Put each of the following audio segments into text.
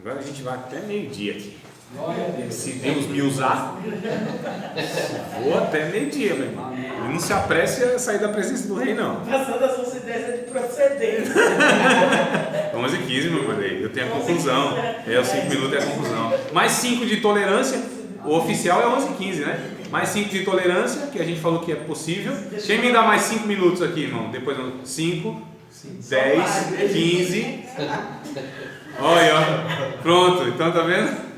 Agora a gente vai até meio-dia aqui. Se Deus me usar, vou até meio-dia, meu irmão. E não se apresse a sair da presença do rei, não. Passando as suas ideias de procedência. 11h15, meu irmão, eu tenho a conclusão. Os 5 minutos é a conclusão. Mais 5 de tolerância, o oficial é 11h15, né? Mais 5 de tolerância, que a gente falou que é possível. Quem me dá mais 5 minutos aqui, irmão? Depois 5, 10, 15. Olha, ó. Pronto, então tá vendo?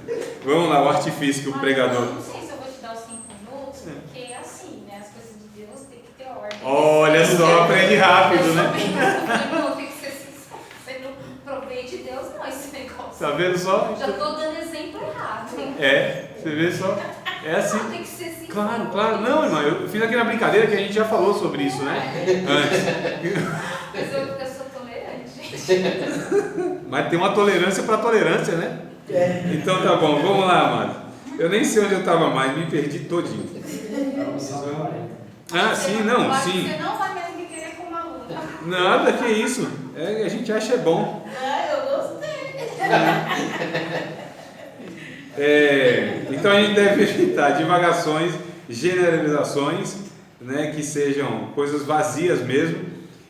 Vamos lá, o artifício que o pregador. Eu não sei se eu vou te dar os 5 minutos, porque é assim, né? As coisas de Deus tem que ter ordem. Olha só, aprende rápido, né? Não, tem que ser sincero. Você não provei de Deus, não, esse negócio. Tá vendo só? Já tô dando exemplo errado. Você vê só? É assim. Não, tem que ser sincero. Claro, claro. Não, irmão, eu fiz aqui na brincadeira que a gente já falou sobre isso, né? Antes. Mas eu sou tolerante. Mas tem uma tolerância para tolerância, né? Então tá bom, vamos lá, amado. Eu nem sei onde eu estava mais, me perdi todinho. Ah, sim, não, sim. Você não vai mais me querer como aluna. Nada, que isso. A gente acha bom. Eu gostei. Então a gente deve evitar divagações, generalizações, né, que sejam coisas vazias mesmo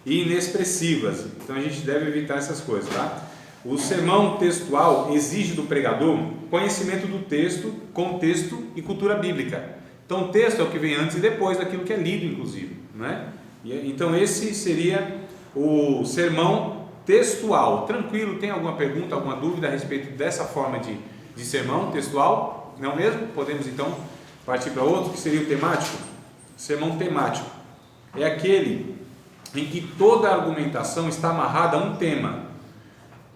e inexpressivas. Então a gente deve evitar essas coisas, tá? O sermão textual exige do pregador conhecimento do texto, contexto e cultura bíblica. Então o texto é o que vem antes e depois daquilo que é lido, inclusive, né? Então esse seria o sermão textual. Tranquilo? Tem alguma pergunta, alguma dúvida a respeito dessa forma de sermão textual? Não mesmo? Podemos então partir para outro, que seria o temático. Sermão temático é aquele em que toda a argumentação está amarrada a um tema.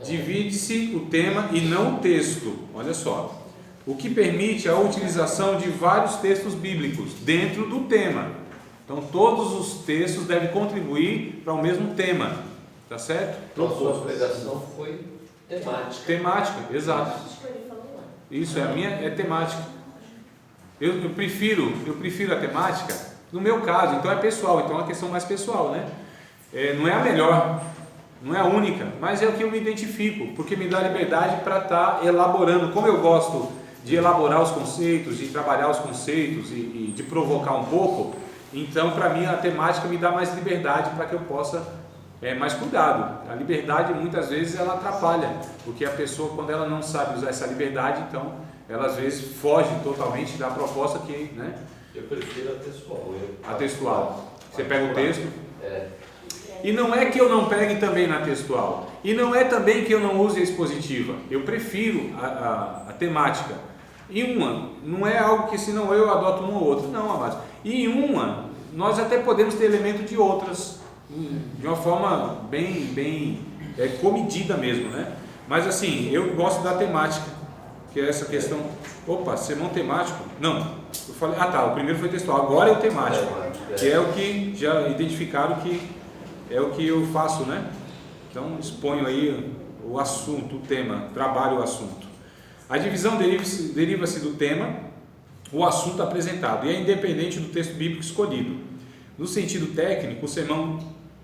Divide-se o tema e não o texto. Olha só, o que permite a utilização de vários textos bíblicos dentro do tema. Então todos os textos devem contribuir para o mesmo tema, tá certo? Então a sua pregação foi temática. Temática, exato. Isso, a minha é temática. Eu prefiro a temática, no meu caso, então é pessoal, então é uma questão mais pessoal, né? Não é a melhor, não é a única, mas é o que eu me identifico, porque me dá liberdade para estar elaborando. Como eu gosto de elaborar os conceitos, de trabalhar os conceitos e de provocar um pouco, então para mim a temática me dá mais liberdade para que eu possa mais cuidado. A liberdade muitas vezes ela atrapalha, porque a pessoa, quando ela não sabe usar essa liberdade, então ela às vezes foge totalmente da proposta que, né? Eu prefiro a textual. A textual. Você pega o texto. E não é que eu não pegue também na textual. E não é também que eu não use a expositiva. Eu prefiro a temática. E uma, não é algo que senão eu adoto uma ou outra. Não, amados. E em uma, nós até podemos ter elemento de outras, de uma forma bem comedida mesmo, né? Mas assim, eu gosto da temática, que é essa questão. Opa, sermão temático? Não, eu falei, o primeiro foi textual, agora é o temático, que é o que já identificaram que é o que eu faço, né? Então exponho aí o assunto, o tema, trabalho o assunto. A divisão deriva-se do tema, o assunto apresentado, e é independente do texto bíblico escolhido. No sentido técnico, o sermão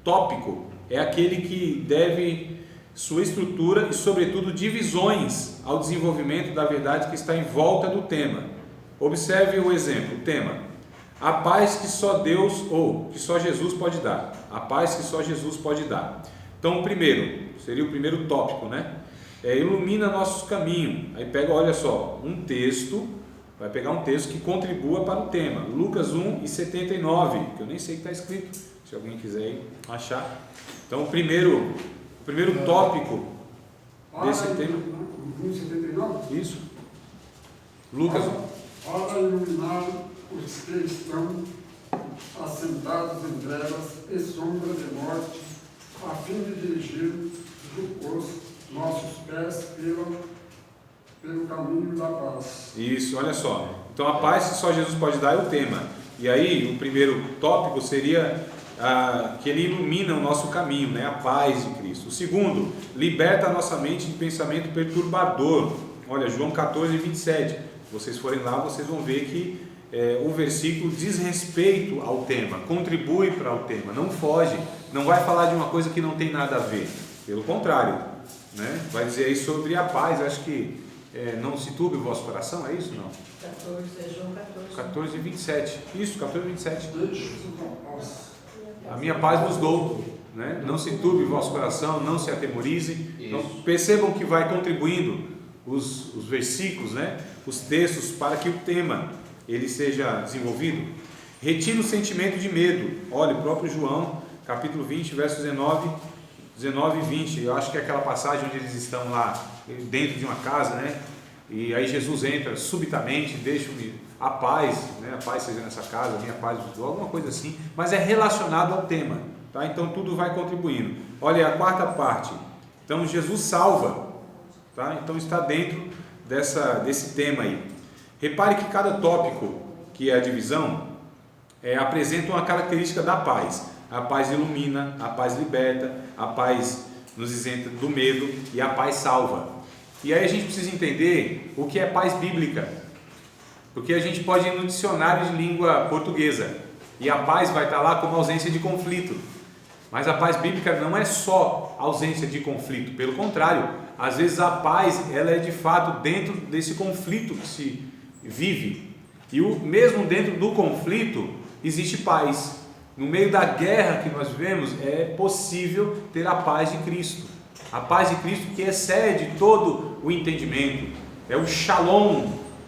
tópico é aquele que deve sua estrutura e, sobretudo, divisões ao desenvolvimento da verdade que está em volta do tema. Observe o exemplo, o tema: a paz que só Deus ou que só Jesus pode dar. A paz que só Jesus pode dar. Então, o primeiro, seria o primeiro tópico, né? Ilumina nossos caminhos. Aí pega, olha só, um texto, vai pegar um texto que contribua para o tema. Lucas 1:79, que eu nem sei o que está escrito, se alguém quiser achar. Então, o primeiro tópico desse tema. 1:79? Isso. Lucas. Para iluminar os que estão assentados em trevas e sombra de morte, a fim de dirigir os nossos pés pelo caminho da paz. Isso, olha só. Então a paz que só Jesus pode dar é o tema. E aí o primeiro tópico seria que ele ilumina o nosso caminho, né? A paz de Cristo. O segundo, liberta a nossa mente de pensamento perturbador. Olha, João 14:27. Se vocês forem lá, vocês vão ver que o versículo diz respeito ao tema, contribui para o tema, não foge, não vai falar de uma coisa que não tem nada a ver. Pelo contrário, né? Vai dizer aí sobre a paz, acho que não se turbe o vosso coração, é isso? Não? 14, é João 14. 14 e 27, isso, 14 e 27. Deixe-vos a paz. A minha paz vos dou, né? Não se turbe o vosso coração, não se atemorize. Então, percebam que vai contribuindo os versículos, né? Os textos, para que o tema ele seja desenvolvido. Retira o sentimento de medo. Olha, o próprio João, capítulo 20, versos 19 e 20. Eu acho que é aquela passagem onde eles estão lá dentro de uma casa, né? E aí Jesus entra subitamente, deixa-me a paz, né? A paz seja nessa casa, a minha paz vos dou, alguma coisa assim, mas é relacionado ao tema, tá? Então tudo vai contribuindo. Olha a quarta parte. Então Jesus salva, tá? Então está dentro desse tema aí. Repare que cada tópico, que é a divisão, apresenta uma característica da paz. A paz ilumina, a paz liberta, a paz nos isenta do medo e a paz salva. E aí a gente precisa entender o que é paz bíblica, porque a gente pode ir no dicionário de língua portuguesa e a paz vai estar lá como ausência de conflito, mas a paz bíblica não é só ausência de conflito, pelo contrário, às vezes a paz ela é de fato dentro desse conflito que se vive, e mesmo dentro do conflito existe paz. No meio da guerra que nós vivemos é possível ter a paz de Cristo, a paz de Cristo que excede todo o entendimento. É o shalom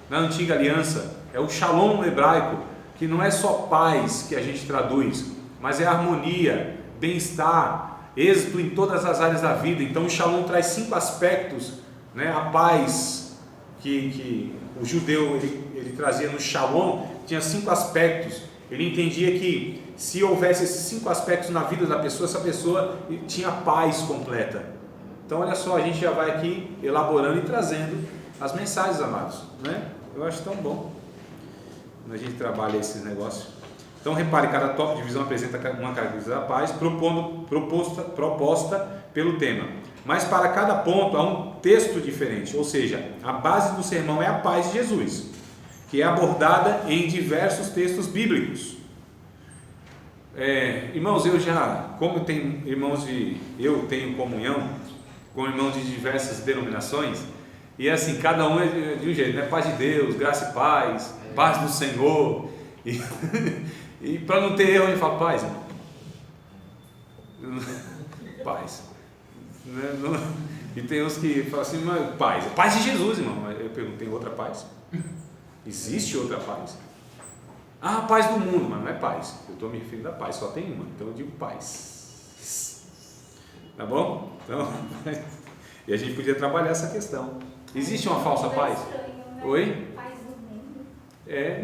na antiga aliança, é o shalom hebraico, que não é só paz que a gente traduz, mas é harmonia, bem-estar, êxito em todas as áreas da vida. Então o shalom traz 5 aspectos, né? A paz que o judeu ele trazia no shalom tinha 5 aspectos. Ele entendia que se houvesse esses 5 aspectos na vida da pessoa, essa pessoa tinha paz completa. Então olha só, a gente já vai aqui elaborando e trazendo as mensagens, amados, né? Eu acho tão bom quando a gente trabalha esses negócios. Então repare, cada tópico de divisão apresenta uma característica da paz proposta pelo tema, mas para cada ponto há um texto diferente, ou seja, a base do sermão é a paz de Jesus, que é abordada em diversos textos bíblicos. Irmãos, como tem irmãos eu tenho comunhão com irmãos de diversas denominações, e assim, cada um é de um jeito, né? Paz de Deus, graça e paz, paz do Senhor, e para não ter erro, a gente fala paz, irmão. Paz, né? E tem uns que falam assim, mas paz de Jesus, irmão. Eu pergunto, tem outra paz? Existe outra paz? A paz do mundo, mas não é paz. Eu estou me referindo à paz, só tem uma, então eu digo paz. Tá bom? Então, e a gente podia trabalhar essa questão. Existe uma falsa paz? Oi? Paz do mundo.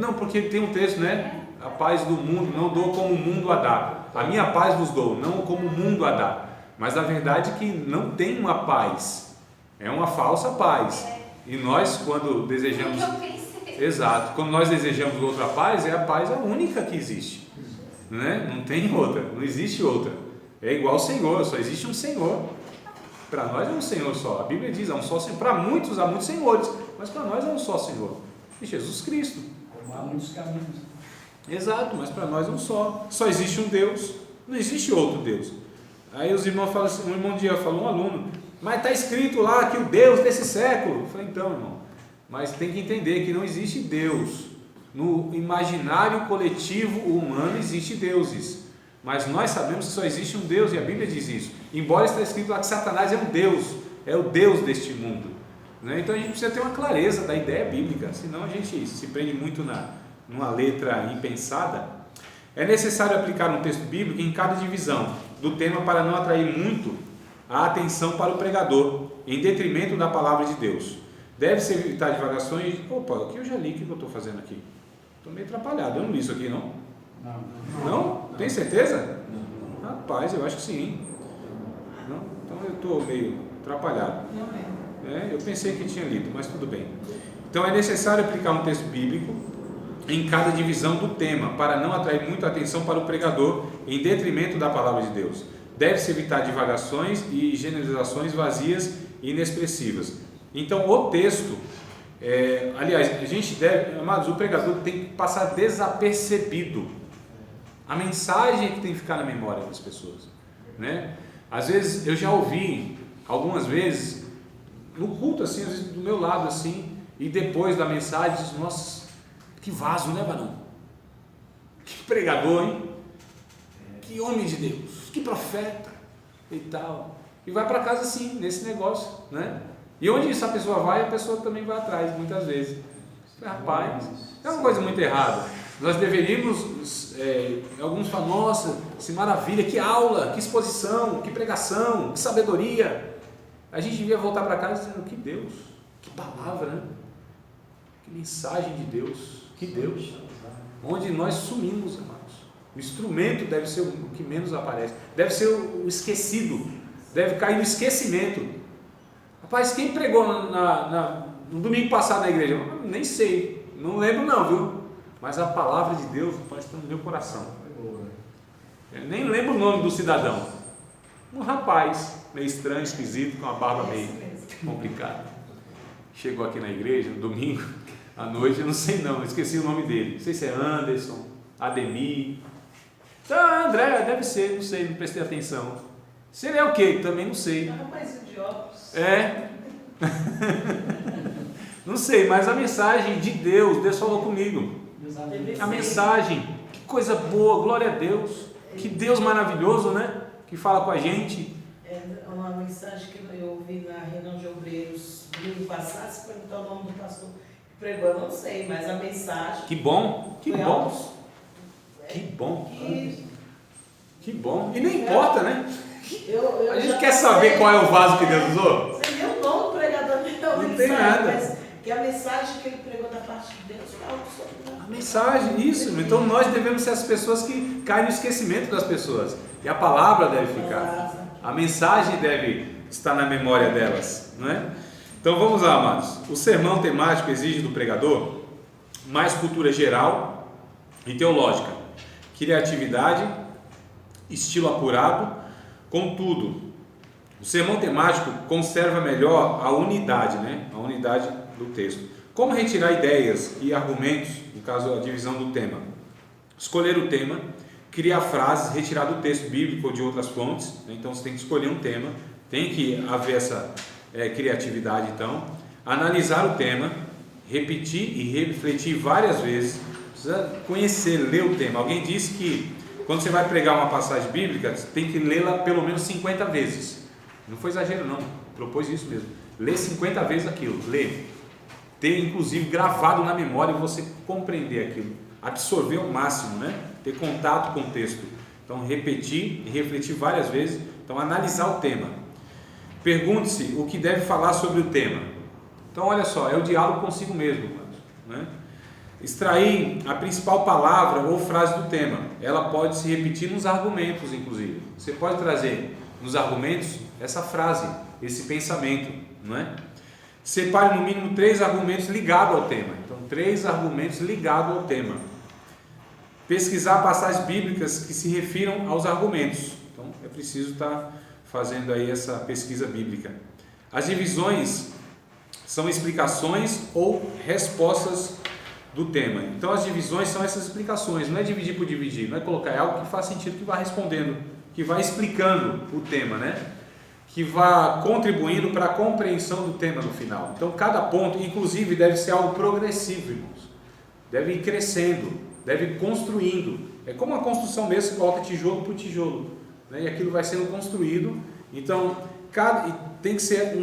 Não, porque tem um texto, né? A paz do mundo não dou como o mundo a dá. A minha paz vos dou, não como o mundo a dá. Mas a verdade é que não tem uma paz. É uma falsa paz. E nós, quando desejamos... Exato. Quando nós desejamos outra paz, é a paz a única que existe, né? Não tem outra, não existe outra. É igual ao Senhor, só existe um Senhor. Para nós é um Senhor só. A Bíblia diz, há um só Senhor. Para muitos há muitos senhores, mas para nós é um só Senhor. E Jesus Cristo. Há muitos caminhos. Exato, mas para nós é um só. Só existe um Deus, não existe outro Deus. Aí os irmãos falam assim, um irmão um dia falou, um aluno, mas está escrito lá que o Deus desse século. Eu falei, então, irmão, mas tem que entender que não existe Deus. No imaginário coletivo humano existe deuses, mas nós sabemos que só existe um Deus, e a Bíblia diz isso, embora está escrito lá que Satanás é um Deus, é o Deus deste mundo, né? Então a gente precisa ter uma clareza da ideia bíblica, senão a gente se prende muito numa letra impensada. É necessário aplicar um texto bíblico em cada divisão do tema para não atrair muito a atenção para o pregador, em detrimento da palavra de Deus. Deve-se evitar divagações. Opa, aqui eu já li, o que eu estou fazendo aqui? Estou meio atrapalhado, eu não li isso aqui não? Não? Tem certeza? Rapaz, eu acho que sim. Não? Então eu estou meio atrapalhado. Eu pensei que tinha lido, mas tudo bem. Então é necessário aplicar um texto bíblico em cada divisão do tema, para não atrair muita atenção para o pregador, em detrimento da palavra de Deus. Deve-se evitar divagações e generalizações vazias e inexpressivas. Então o texto, aliás, a gente deve, amados, o pregador tem que passar desapercebido. A mensagem é que tem que ficar na memória das pessoas, né? Às vezes eu já ouvi algumas vezes, no culto assim, às vezes do meu lado assim, e depois da mensagem, diz, nossa, que vaso, né, Barão? Que pregador, hein? Que homem de Deus, que profeta e tal. E vai para casa assim, nesse negócio, né? E onde essa pessoa vai, a pessoa também vai atrás, muitas vezes. Rapaz, é uma coisa muito errada. Nós deveríamos, alguns falam, nossa, que maravilha, que aula, que exposição, que pregação, que sabedoria. A gente devia voltar para casa dizendo, que Deus, que palavra, né? Que mensagem de Deus, que Deus. Onde nós sumimos, amados. O instrumento deve ser o que menos aparece, deve ser o esquecido, deve cair no esquecimento. Rapaz, quem pregou no domingo passado na igreja? Eu nem sei, não lembro não, viu? Mas a palavra de Deus está no meu coração. Eu nem lembro o nome do cidadão. Um rapaz meio estranho, esquisito, com uma barba meio complicada. Chegou aqui na igreja no domingo à noite, eu não sei não, eu esqueci o nome dele. Não sei se é Anderson, Ademir. André, deve ser, não sei, não prestei atenção. Se ele é o quê? Também não sei. Rapaz de óculos. Não sei, mas a mensagem de Deus falou comigo. A mensagem, que coisa boa, glória a Deus. Que Deus maravilhoso, né? Que fala com a gente. É uma mensagem que eu ouvi na reunião de obreiros domingo passado, se perguntar o nome do pastor que pregou, eu não sei, mas a mensagem. Que bom, que bom. Altos, Que bom. que Que bom. E não importa, né? A gente já quer saber qual é o vaso que Deus usou? Você viu o nome do pregador? Não tem nada. Mas que a mensagem que ele pregou da parte de Deus foi algo sobre A mensagem, isso. Então nós devemos ser as pessoas que caem no esquecimento das pessoas. E a palavra deve ficar. A mensagem deve estar na memória delas, não é? Então vamos lá, amados. O sermão temático exige do pregador mais cultura geral e teológica, criatividade, estilo apurado. Contudo, o sermão temático conserva melhor a unidade, né? A unidade do texto. Como retirar ideias e argumentos, no caso a divisão do tema? Escolher o tema, criar frases, retirar do texto bíblico ou de outras fontes, né? Então você tem que escolher um tema, tem que haver essa criatividade então. Analisar o tema, repetir e refletir várias vezes, precisa conhecer, ler o tema. Alguém disse que quando você vai pregar uma passagem bíblica, você tem que lê-la pelo menos 50 vezes. Não foi exagero não, propôs isso mesmo. Lê 50 vezes aquilo, lê. Ter inclusive gravado na memória e você compreender aquilo. Absorver ao máximo, né? Ter contato com o texto. Então repetir e refletir várias vezes. Então analisar o tema. Pergunte-se o que deve falar sobre o tema. Então olha só, é o diálogo consigo mesmo, né? Extrair a principal palavra ou frase do tema. Ela pode se repetir nos argumentos, inclusive. Você pode trazer nos argumentos essa frase, esse pensamento, não é? Separe no mínimo 3 argumentos ligados ao tema. Então, 3 argumentos ligados ao tema. Pesquisar passagens bíblicas que se refiram aos argumentos. Então, é preciso estar fazendo aí essa pesquisa bíblica. As divisões são explicações ou respostas do tema. Então as divisões são essas explicações, não é dividir por dividir, não é colocar algo que faz sentido, que vai respondendo, que vai explicando o tema, né? Que vai contribuindo para a compreensão do tema no final. Então cada ponto, inclusive, deve ser algo progressivo, irmãos. Deve ir crescendo, deve ir construindo. É como uma construção mesmo, você coloca tijolo por tijolo, né? E aquilo vai sendo construído. Então tem que ser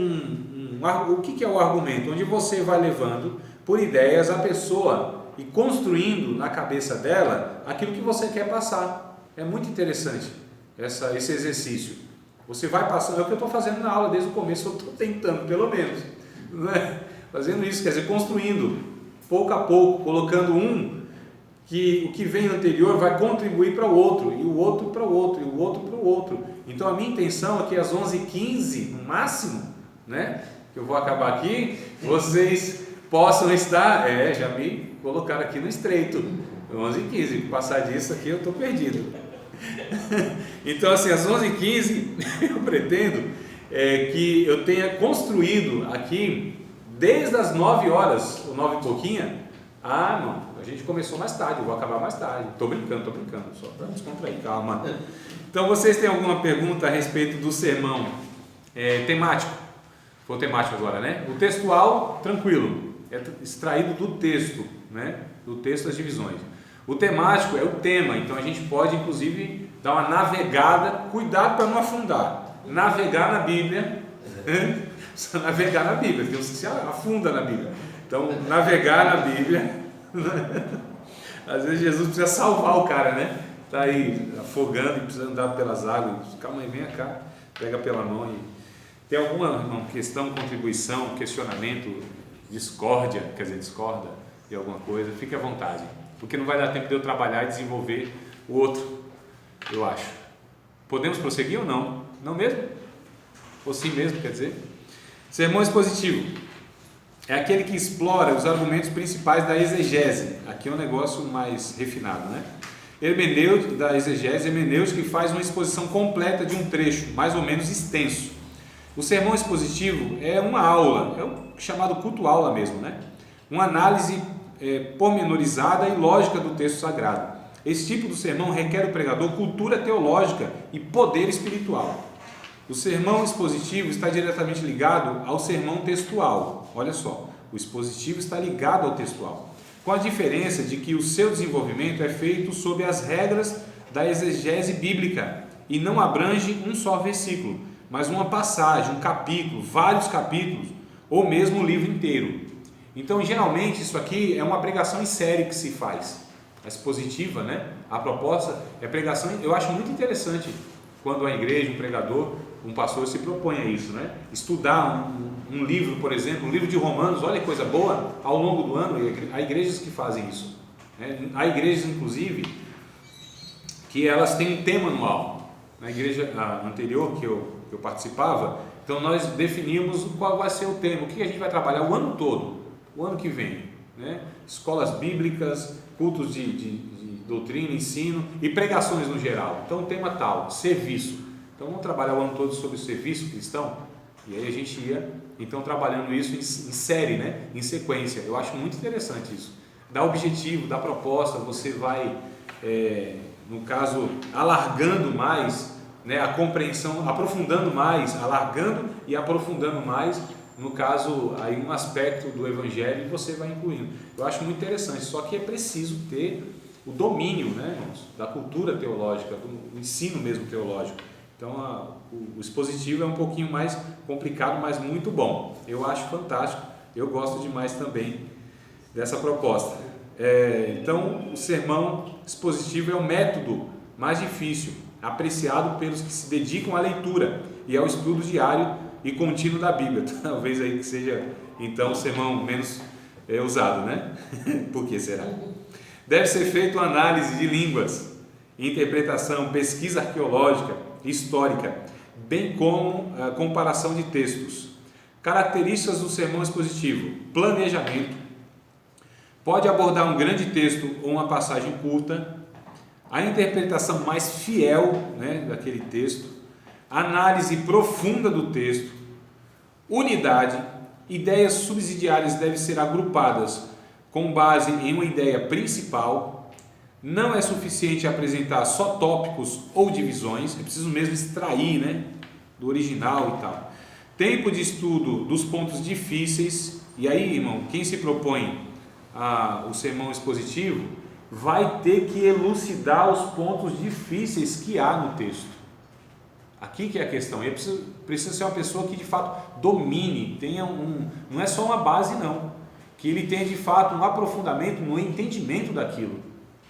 o que é o argumento? Onde você vai levando por ideias a pessoa e construindo na cabeça dela aquilo que você quer passar. É muito interessante esse exercício. Você vai passando, é o que eu estou fazendo na aula desde o começo, eu estou tentando pelo menos, né? Fazendo isso, quer dizer, construindo pouco a pouco, colocando que o que vem anterior vai contribuir para o outro, e o outro para o outro, e o outro para o outro. Então a minha intenção é que às 11h15, no máximo, né, que eu vou acabar aqui, vocês possam estar, já me colocaram aqui no estreito, 11h15, passar disso aqui eu estou perdido. Então assim, às 11h15 eu pretendo que eu tenha construído aqui, desde as 9 horas, ou 9 e pouquinha, não, a gente começou mais tarde, eu vou acabar mais tarde, estou brincando, só para descontrair, calma. Então vocês têm alguma pergunta a respeito do sermão Temático, foi o temático agora, né? O textual, tranquilo, é extraído do texto, né? Do texto das divisões. O temático é o tema, então a gente pode inclusive dar uma navegada, cuidado para não afundar, navegar na Bíblia, precisa navegar na Bíblia, Deus se afunda na Bíblia, então navegar na Bíblia, às vezes Jesus precisa salvar o cara, né? Está aí afogando e precisa andar pelas águas, calma aí, vem cá, pega pela mão e... Tem alguma questão, contribuição, questionamento, discorda de alguma coisa, fique à vontade, porque não vai dar tempo de eu trabalhar e desenvolver o outro, eu acho. Podemos prosseguir ou não? Não mesmo? Ou sim mesmo, quer dizer? Sermão expositivo é aquele que explora os argumentos principais da exegese. Aqui é um negócio mais refinado, né? Hermenêutica da exegese, hermenêutica que faz uma exposição completa de um trecho, mais ou menos extenso. O sermão expositivo é uma aula, é o chamado culto-aula mesmo, né? Uma análise pormenorizada e lógica do texto sagrado. Esse tipo de sermão requer do pregador cultura teológica e poder espiritual. O sermão expositivo está diretamente ligado ao sermão textual. Olha só, o expositivo está ligado ao textual, com a diferença de que o seu desenvolvimento é feito sob as regras da exegese bíblica e não abrange um só versículo, mas uma passagem, um capítulo, vários capítulos, ou mesmo o livro inteiro. Então, geralmente, isso aqui é uma pregação em série que se faz, a expositiva, né? A proposta é pregação. Eu acho muito interessante quando a igreja, um pregador, um pastor se propõe a isso, né? Estudar um livro, por exemplo, um livro de Romanos, olha que coisa boa, ao longo do ano. Há igrejas que fazem isso, né? Há igrejas, inclusive, que elas têm um tema anual. Na igreja anterior que eu participava, então nós definimos qual vai ser o tema, o que a gente vai trabalhar o ano todo, o ano que vem, né? Escolas bíblicas, cultos de doutrina, ensino e pregações no geral. Então o tema tal, serviço. Então vamos trabalhar o ano todo sobre o serviço cristão, e aí a gente ia então trabalhando isso em série, né? Em sequência. Eu acho muito interessante isso. Dá objetivo, dá proposta, você vai, no caso, alargando mais, né, a compreensão, aprofundando mais, alargando e aprofundando mais, no caso, aí um aspecto do Evangelho, você vai incluindo. Eu acho muito interessante, só que é preciso ter o domínio, né, irmãos, da cultura teológica, do ensino mesmo teológico. Então, o expositivo é um pouquinho mais complicado, mas muito bom. Eu acho fantástico, eu gosto demais também dessa proposta. Então, o sermão expositivo é o método mais difícil, apreciado pelos que se dedicam à leitura e ao estudo diário e contínuo da Bíblia. Talvez aí que seja, então, o sermão menos usado, né? Por que será? Deve ser feita uma análise de línguas, interpretação, pesquisa arqueológica, histórica, bem como a comparação de textos. Características do sermão expositivo: planejamento, pode abordar um grande texto ou uma passagem curta, a interpretação mais fiel, né, daquele texto, análise profunda do texto, unidade, ideias subsidiárias devem ser agrupadas com base em uma ideia principal. Não é suficiente apresentar só tópicos ou divisões, é preciso mesmo extrair, né, do original e tal. Tempo de estudo dos pontos difíceis. E aí, irmão, quem se propõe o sermão expositivo vai ter que elucidar os pontos difíceis que há no texto. Aqui que é a questão. E precisa ser uma pessoa que de fato domine, tenha não é só uma base não, que ele tenha de fato um aprofundamento no entendimento daquilo,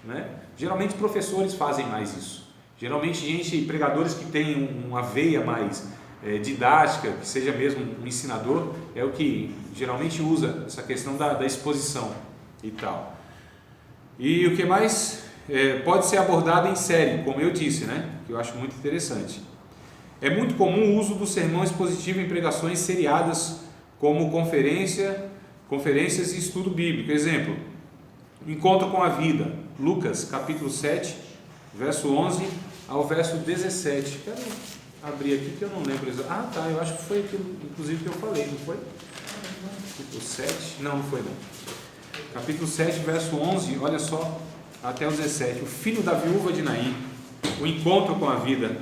né? Geralmente professores fazem mais isso. Geralmente pregadores que têm uma veia mais didática, que seja mesmo um ensinador, é o que geralmente usa essa questão da exposição e tal. E o que mais pode ser abordado em série, como eu disse, né? Que eu acho muito interessante. É muito comum o uso do sermão expositivo em pregações seriadas, como conferências e estudo bíblico. Exemplo: Encontro com a Vida, Lucas capítulo 7, verso 11 ao verso 17. Quero abrir aqui que eu não lembro exatamente. Tá, eu acho que foi aquilo inclusive que eu falei, não foi? Capítulo 7, não foi não. Capítulo 7, verso 11, olha só, até o 17. O filho da viúva de Naim, o encontro com a vida.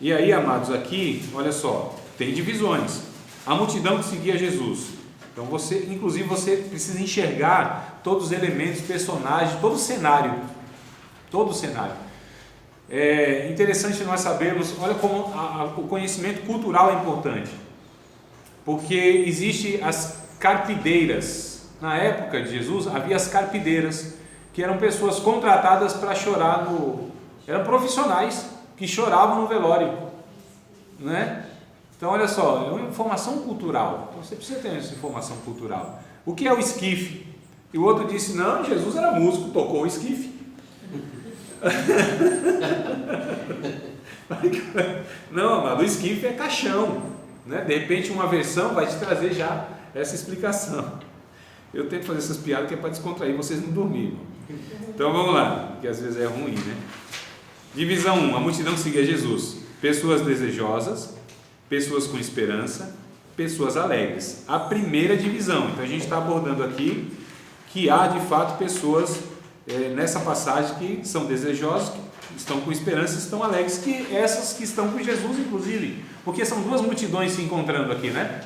E aí, amados, aqui, olha só, tem divisões. A multidão que seguia Jesus. Então inclusive você precisa enxergar todos os elementos, personagens, todo o cenário. Todo o cenário. É interessante nós sabermos, olha como o conhecimento cultural é importante. Porque existe as carpideiras. Na época de Jesus havia as carpideiras, que eram pessoas contratadas para chorar eram profissionais que choravam no velório, né? Então olha só, é uma informação cultural. Então você precisa ter essa informação cultural. O que é o esquife? E o outro disse, não, Jesus era músico, tocou o esquife. Não, amado, o esquife é caixão, né? De repente uma versão vai te trazer já essa explicação. Eu tento fazer essas piadas que é para descontrair vocês não dormirem. Então vamos lá, porque às vezes é ruim, né? Divisão 1, a multidão seguia Jesus. Pessoas desejosas, pessoas com esperança, pessoas alegres. A primeira divisão. Então a gente está abordando aqui que há de fato pessoas nessa passagem que são desejosas, que estão com esperança, estão alegres, que essas que estão com Jesus inclusive, porque são duas multidões se encontrando aqui, né?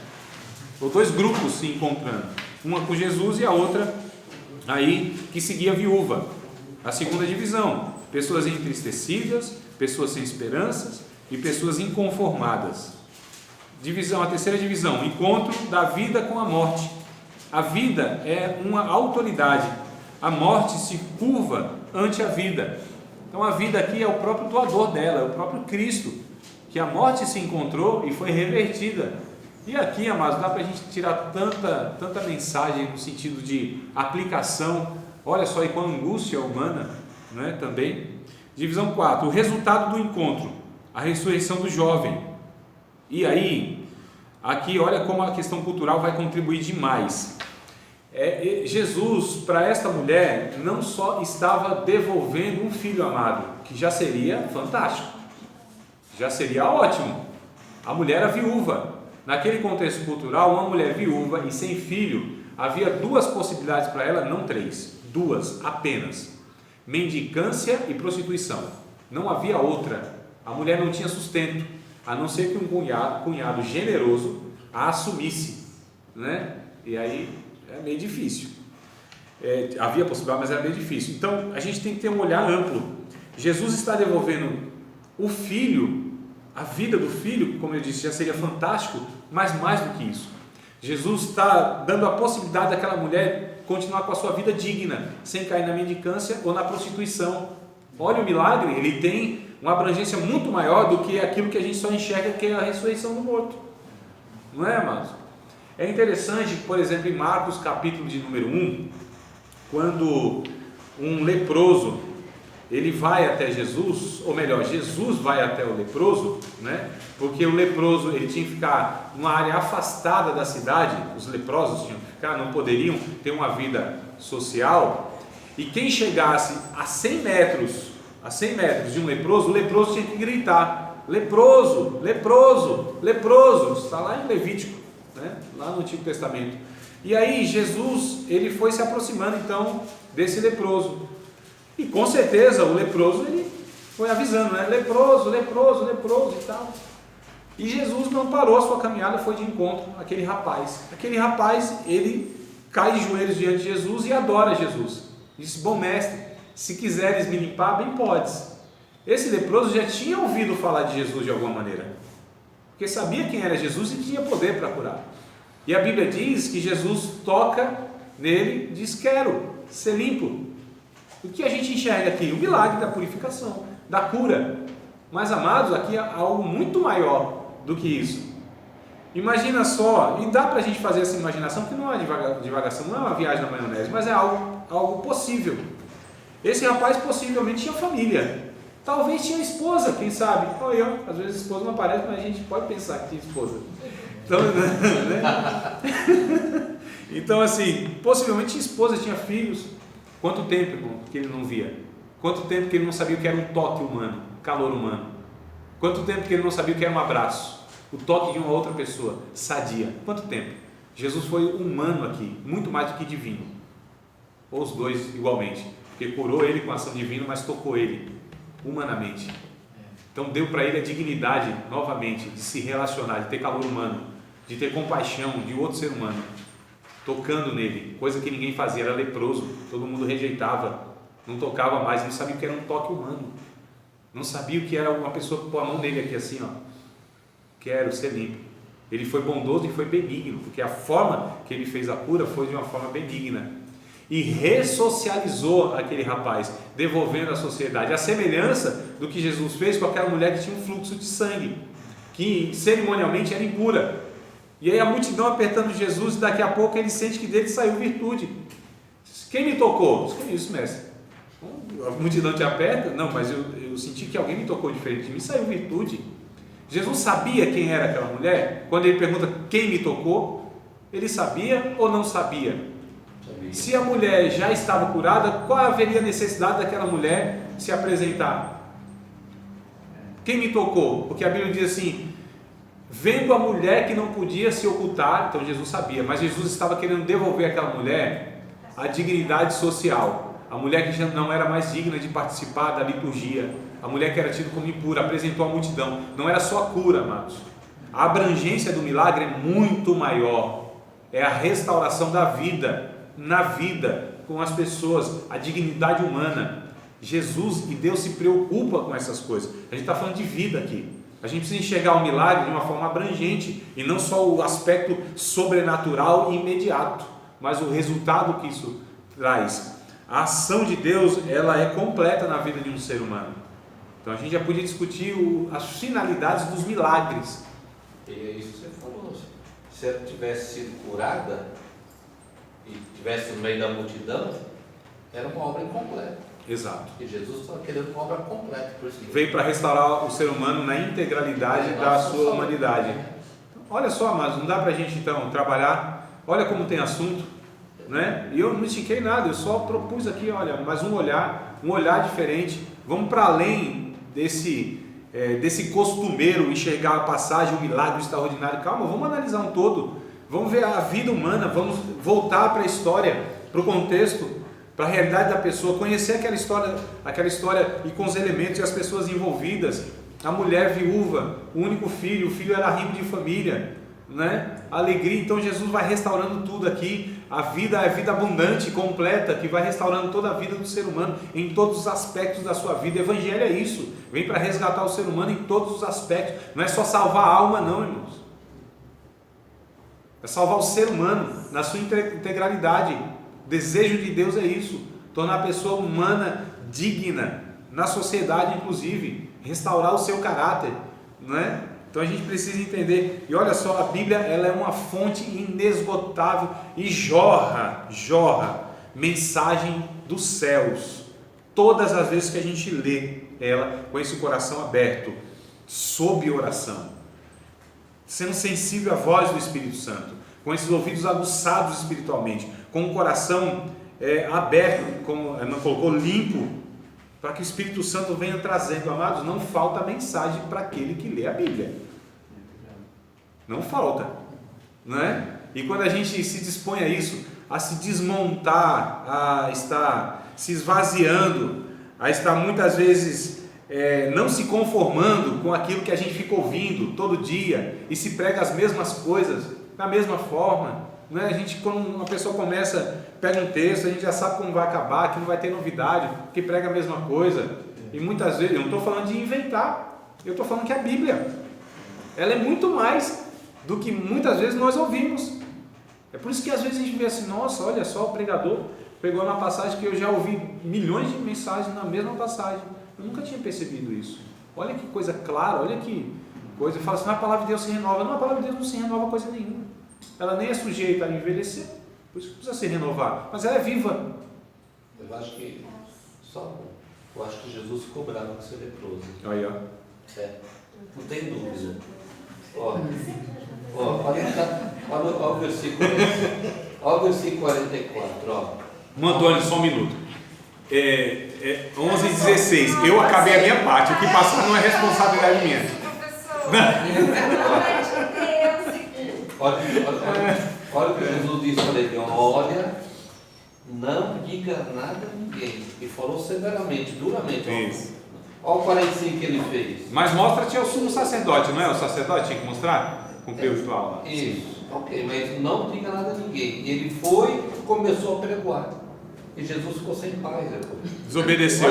Ou dois grupos se encontrando, uma com Jesus e a outra aí que seguia a viúva. A segunda divisão, pessoas entristecidas, pessoas sem esperanças e pessoas inconformadas. A terceira divisão, encontro da vida com a morte. A vida é uma autoridade, a morte se curva ante a vida. Então a vida aqui é o próprio doador dela, é o próprio Cristo, que a morte se encontrou e foi revertida. E aqui, amados, dá para a gente tirar tanta mensagem no sentido de aplicação. Olha só, e com a angústia humana, né, também. Divisão 4, o resultado do encontro, a ressurreição do jovem. E aí, aqui olha como a questão cultural vai contribuir demais. Jesus, para esta mulher, não só estava devolvendo um filho amado, que já seria fantástico, já seria ótimo. A mulher era viúva. Naquele contexto cultural, uma mulher viúva e sem filho, havia duas possibilidades para ela, não três, duas apenas: mendicância e prostituição. Não havia outra. A mulher não tinha sustento, a não ser que um cunhado generoso a assumisse, né? E aí é meio difícil. Havia possibilidade, mas era meio difícil. Então a gente tem que ter um olhar amplo. Jesus está devolvendo o filho, a vida do filho, como eu disse, já seria fantástico, mas mais do que isso, Jesus está dando a possibilidade daquela mulher continuar com a sua vida digna, sem cair na mendicância ou na prostituição. Olha o milagre, ele tem uma abrangência muito maior do que aquilo que a gente só enxerga, que é a ressurreição do morto. Não é, amados? É interessante, por exemplo, em Marcos capítulo de número 1, quando um leproso, ele vai até Jesus, ou melhor, Jesus vai até o leproso, né? Porque o leproso, ele tinha que ficar numa área afastada da cidade, os leprosos tinham que ficar, não poderiam ter uma vida social, e quem chegasse a 100 metros de um leproso, o leproso tinha que gritar: leproso, leproso, leproso. Está lá em Levítico, né? Lá no Antigo Testamento. E aí Jesus, ele foi se aproximando então desse leproso, e com certeza o leproso, ele foi avisando, né? Leproso, leproso, leproso e tal. E Jesus não parou a sua caminhada, foi de encontro àquele rapaz. Aquele rapaz, ele cai de joelhos diante de Jesus e adora Jesus. Disse: bom mestre, se quiseres me limpar, bem podes. Esse leproso já tinha ouvido falar de Jesus de alguma maneira, porque sabia quem era Jesus e tinha poder para curar. E a Bíblia diz que Jesus toca nele e diz: quero ser limpo. O que a gente enxerga aqui? O milagre da purificação, da cura. Mas, amados, aqui há algo muito maior do que isso. Imagina só, e dá para a gente fazer essa imaginação, que não é divagação, não é uma viagem na maionese, mas é algo possível. Esse rapaz possivelmente tinha família, talvez tinha esposa, quem sabe? Às vezes a esposa não aparece, mas a gente pode pensar que tinha esposa. Então, né? Então, assim, possivelmente tinha esposa, tinha filhos. Quanto tempo, irmão, que ele não via? Quanto tempo que ele não sabia o que era um toque humano, calor humano? Quanto tempo que ele não sabia o que era um abraço, o toque de uma outra pessoa, sadia? Quanto tempo? Jesus foi humano aqui, muito mais do que divino, ou os dois igualmente, porque curou ele com a ação divina, mas tocou ele humanamente. Então deu para ele a dignidade, novamente, de se relacionar, de ter calor humano, de ter compaixão de outro ser humano, tocando nele, coisa que ninguém fazia, era leproso, todo mundo rejeitava, não tocava mais, não sabia o que era um toque humano, não sabia o que era uma pessoa pôr a mão nele aqui assim, ó, quero ser limpo. Ele foi bondoso e foi benigno, porque a forma que ele fez a cura foi de uma forma benigna, e ressocializou aquele rapaz, devolvendo à sociedade, a semelhança do que Jesus fez com aquela mulher que tinha um fluxo de sangue, que cerimonialmente era impura, e aí a multidão apertando Jesus, e daqui a pouco ele sente que dele saiu virtude. Quem me tocou? Isso, mestre. A multidão te aperta? Não, mas eu senti que alguém me tocou diferente de mim, saiu virtude. Jesus sabia quem era aquela mulher? Quando ele pergunta quem me tocou, ele sabia ou não sabia? Sabia. Se a mulher já estava curada, qual haveria a necessidade daquela mulher se apresentar? Quem me tocou? Porque a Bíblia diz assim, vendo a mulher que não podia se ocultar, então Jesus sabia, mas Jesus estava querendo devolver àquela mulher a dignidade social. A mulher que já não era mais digna de participar da liturgia, a mulher que era tida como impura, apresentou à multidão. Não era só a cura, amados. A abrangência do milagre é muito maior. É a restauração da vida, na vida, com as pessoas, a dignidade humana. Jesus e Deus se preocupa com essas coisas. A gente está falando de vida aqui. A gente precisa enxergar o milagre de uma forma abrangente, e não só o aspecto sobrenatural e imediato, mas o resultado que isso traz. A ação de Deus, ela é completa na vida de um ser humano. Então a gente já podia discutir as finalidades dos milagres. E é isso que você falou. Se ela tivesse sido curada e estivesse no meio da multidão, era uma obra incompleta. Exato. E Jesus estava querendo uma obra completa. Por isso que veio para restaurar o ser humano na integralidade da sua humanidade. Olha só, amados, não dá para a gente então trabalhar. Olha como tem assunto, né? E eu não estiquei nada, eu só propus aqui, olha, mais um olhar diferente. Vamos para além desse costumeiro, enxergar a passagem, o milagre, o extraordinário. Calma, vamos analisar um todo, vamos ver a vida humana, vamos voltar para a história, para o contexto, para a realidade da pessoa, conhecer aquela história e com os elementos e as pessoas envolvidas. A mulher viúva, o único filho, o filho era rico de família, né? A alegria. Então Jesus vai restaurando tudo aqui. A vida é vida abundante, completa, que vai restaurando toda a vida do ser humano em todos os aspectos da sua vida. O Evangelho é isso, vem para resgatar o ser humano em todos os aspectos. Não é só salvar a alma não, irmãos, é salvar o ser humano na sua integralidade. O desejo de Deus é isso, tornar a pessoa humana digna na sociedade, inclusive restaurar o seu caráter, não é? Então a gente precisa entender. E olha só, a Bíblia, ela é uma fonte inesgotável e jorra mensagem dos céus todas as vezes que a gente lê ela com esse coração aberto, sob oração, sendo sensível à voz do Espírito Santo, com esses ouvidos aguçados espiritualmente, com o coração aberto, como não colocou, limpo, para que o Espírito Santo venha trazendo. Amados, não falta mensagem para aquele que lê a Bíblia, não falta, não é? E quando a gente se dispõe a isso, a se desmontar, a estar se esvaziando, a estar muitas vezes não se conformando com aquilo que a gente fica ouvindo todo dia e se prega as mesmas coisas da mesma forma, não é? A gente, quando uma pessoa pega um texto, a gente já sabe como vai acabar, que não vai ter novidade, que prega a mesma coisa. E muitas vezes, eu não estou falando de inventar, eu estou falando que a Bíblia, ela é muito mais do que muitas vezes nós ouvimos. É por isso que às vezes a gente vê assim, nossa, olha só, o pregador pegou uma passagem que eu já ouvi milhões de mensagens na mesma passagem, eu nunca tinha percebido isso. Olha que coisa clara, olha que coisa. Eu falo assim, a palavra de Deus se renova. Não, a palavra de Deus não se renova coisa nenhuma, ela nem é sujeita a envelhecer, por isso que precisa se renovar, mas ela é viva. Eu acho que Jesus ficou bravo com ser leproso. Aí, ó. Não tem dúvida. Olha o versículo 44, ó. Antônio, só um minuto. 11:16. Eu acabei a minha parte. O que passar não é responsabilidade minha. Olha o que Jesus disse para ele: olha, não diga nada a ninguém. E falou severamente, duramente. Isso. Olha o 45 que ele fez. Mas mostra-te ao sumo sacerdote, não é? O sacerdote tinha que mostrar? Cumprir o ritual lá. Isso, ok, mas não diga nada a ninguém. Ele foi e começou a pregoar. E Jesus ficou sem paz depois. Desobedeceu.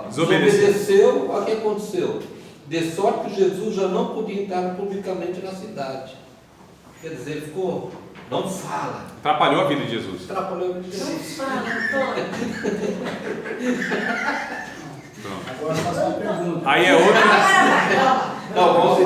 Desobedeceu, olha o que aconteceu. De sorte que Jesus já não podia entrar publicamente na cidade. Quer dizer, ele ficou, não fala. Atrapalhou a vida de Jesus. Atrapalhou a vida de Jesus. Fala, Antônio. Pronto. Agora faço uma pergunta. Aí é outra. Não, vamos